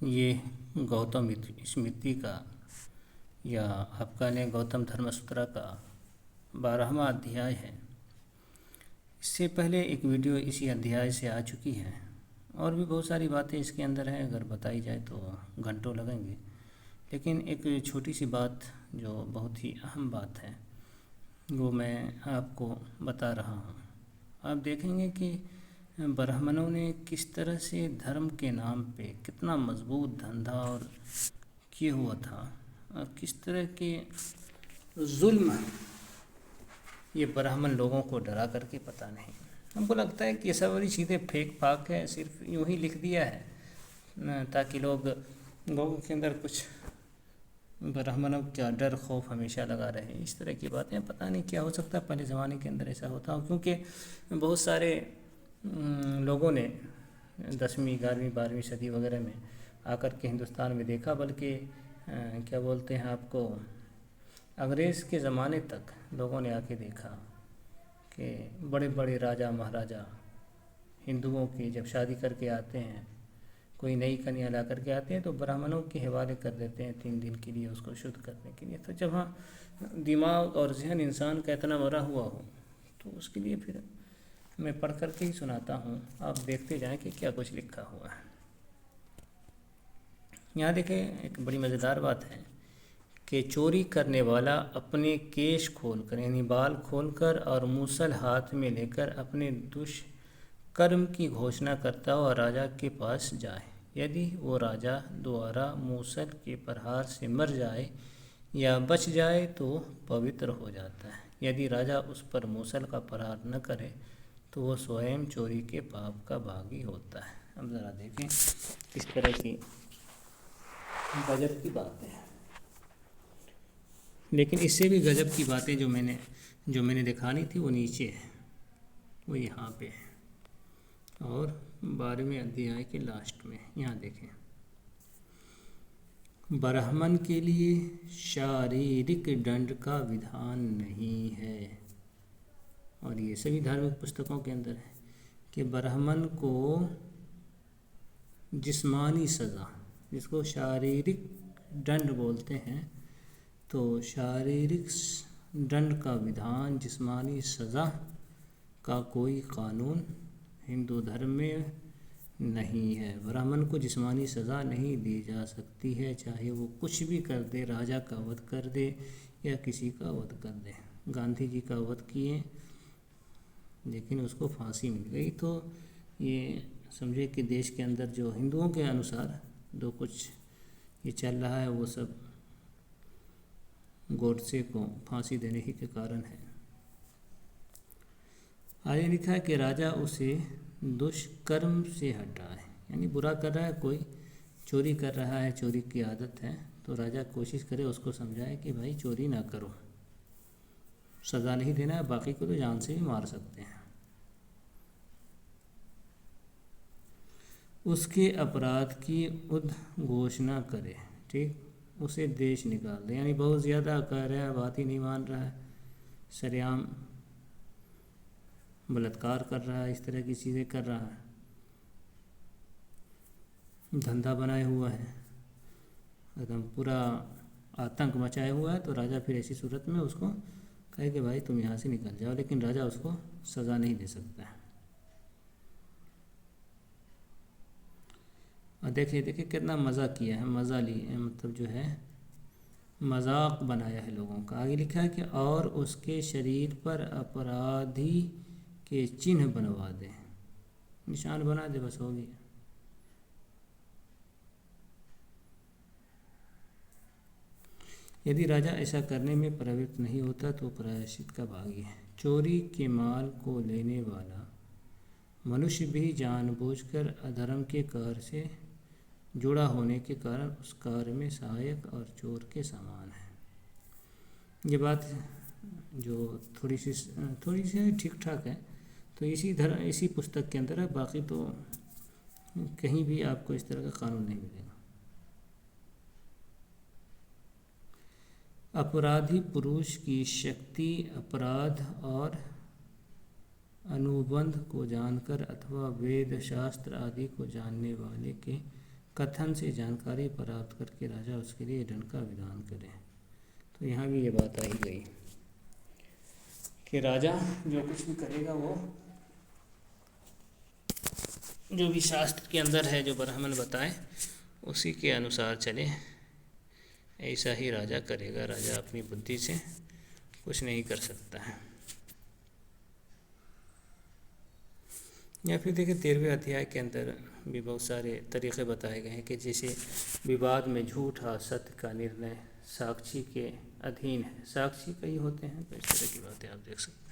ये गौतम स्मृति का या आपका ने गौतम धर्मसूत्र का 12वां अध्याय है। इससे पहले एक वीडियो इसी अध्याय से आ चुकी है और भी बहुत सारी बातें इसके अंदर हैं, अगर बताई जाए तो घंटों लगेंगे। लेकिन एक छोटी सी बात जो बहुत ही अहम बात है वो मैं आपको बता रहा हूँ। आप देखेंगे कि ब्राह्मणों ने किस तरह से धर्म के नाम पे कितना मजबूत धंधा और किया हुआ था और किस तरह के जुल्म ये ब्राह्मण लोगों को डरा करके, पता नहीं, हमको लगता है कि ये सब बड़ी चीज़ें फेक फाक है, सिर्फ यूं ही लिख दिया है ताकि लोगों के अंदर कुछ ब्राह्मणों का डर खौफ हमेशा लगा रहे। इस तरह की बातें पता नहीं क्या हो सकता है, पहले ज़माने के अंदर ऐसा होता हो, क्योंकि बहुत सारे लोगों ने 10वीं 11वीं 12वीं सदी वगैरह में आकर के हिंदुस्तान में देखा, बल्कि क्या बोलते हैं आपको, अंग्रेज़ के ज़माने तक लोगों ने आके देखा कि बड़े बड़े राजा महाराजा हिंदुओं की जब शादी करके आते हैं, कोई नई कन्या ला करके आते हैं तो ब्राह्मणों के हवाले कर देते हैं 3 दिन के लिए उसको शुद्ध करने के लिए। तो जब हाँ दिमाग और जहन इंसान का इतना मरा हुआ हो तो उसके लिए फिर मैं पढ़ करके ही सुनाता हूँ, आप देखते जाएं कि क्या कुछ लिखा हुआ है। यहाँ देखें, एक बड़ी मज़ेदार बात है कि चोरी करने वाला अपने केश खोलकर यानी बाल खोलकर और मूसल हाथ में लेकर अपने दुष्कर्म की घोषणा करता हुआ राजा के पास जाए। यदि वो राजा द्वारा मूसल के प्रहार से मर जाए या बच जाए तो पवित्र हो जाता है। यदि राजा उस पर मूसल का प्रहार न करे तो वो स्वयं चोरी के पाप का भागी होता है। अब ज़रा देखें किस तरह की गजब की बातें हैं। लेकिन इससे भी गजब की बातें जो मैंने दिखानी थी वो नीचे है, वो यहाँ पे है और 12वें अध्याय के लास्ट में। यहाँ देखें, ब्राह्मण के लिए शारीरिक दंड का विधान नहीं है, और ये सभी धार्मिक पुस्तकों के अंदर है कि ब्राह्मण को जिस्मानी सज़ा, जिसको शारीरिक दंड बोलते हैं, तो शारीरिक दंड का विधान, जिस्मानी सज़ा का कोई कानून हिंदू धर्म में नहीं है। ब्राह्मण को जिस्मानी सज़ा नहीं दी जा सकती है, चाहे वो कुछ भी कर दे, राजा का वध कर दे या किसी का वध कर दे। गांधी जी का वध किए लेकिन उसको फांसी मिल गई। तो ये समझे कि देश के अंदर जो हिंदुओं के अनुसार जो कुछ ये चल रहा है वो सब गोडसे को फांसी देने ही के कारण है। आगे लिखा है कि राजा उसे दुष्कर्म से हटाए, यानी बुरा कर रहा है, कोई चोरी कर रहा है, चोरी की आदत है, तो राजा कोशिश करे उसको समझाए कि भाई चोरी ना करो, सज़ा नहीं देना है, बाकी को तो जान से भी मार सकते हैं। उसके अपराध की उद्घोषणा करे, ठीक, उसे देश निकाल दे, यानी बहुत ज़्यादा कह रहा है, बात ही नहीं मान रहा है, सरेआम बलात्कार कर रहा है, इस तरह की चीज़ें कर रहा है, धंधा बनाए हुआ है, एकदम पूरा आतंक मचाया हुआ है, तो राजा फिर ऐसी सूरत में उसको कहे कि भाई तुम यहाँ से निकल जाओ, लेकिन राजा उसको सज़ा नहीं दे सकता है। और देखिए कितना मज़ा किया है, मज़ा लिए, मतलब जो है मजाक बनाया है लोगों का। आगे लिखा है कि और उसके शरीर पर अपराधी के चिन्ह बनवा दे, निशान बना दे, बस हो गया। यदि राजा ऐसा करने में प्रवृत्त नहीं होता तो प्रायश्चित का भागी है। चोरी के माल को लेने वाला मनुष्य भी जानबूझकर अधर्म के कार्य से जुड़ा होने के कारण उस कार्य में सहायक और चोर के समान है। ये बात जो थोड़ी सी ठीक ठाक है, तो इसी पुस्तक के अंदर है, बाकी तो कहीं भी आपको इस तरह का कानून नहीं मिलेगा। अपराधी पुरुष की शक्ति अपराध और अनुबंध को जानकर अथवा वेद शास्त्र आदि को जानने वाले के कथन से जानकारी प्राप्त करके राजा उसके लिए दंड का विधान करे। तो यहाँ भी ये बात आई गई कि राजा जो कुछ भी करेगा वो जो भी शास्त्र के अंदर है, जो ब्राह्मण बताए उसी के अनुसार चले, ऐसा ही राजा करेगा। राजा अपनी बुद्धि से कुछ नहीं कर सकता है। या फिर देखिए 13वें अध्याय के अंदर भी बहुत सारे तरीक़े बताए गए हैं कि जैसे विवाद में झूठ और सत्य का निर्णय साक्षी के अधीन है, साक्षी कई होते हैं, तो इस तरह की बातें आप देख सकते हैं।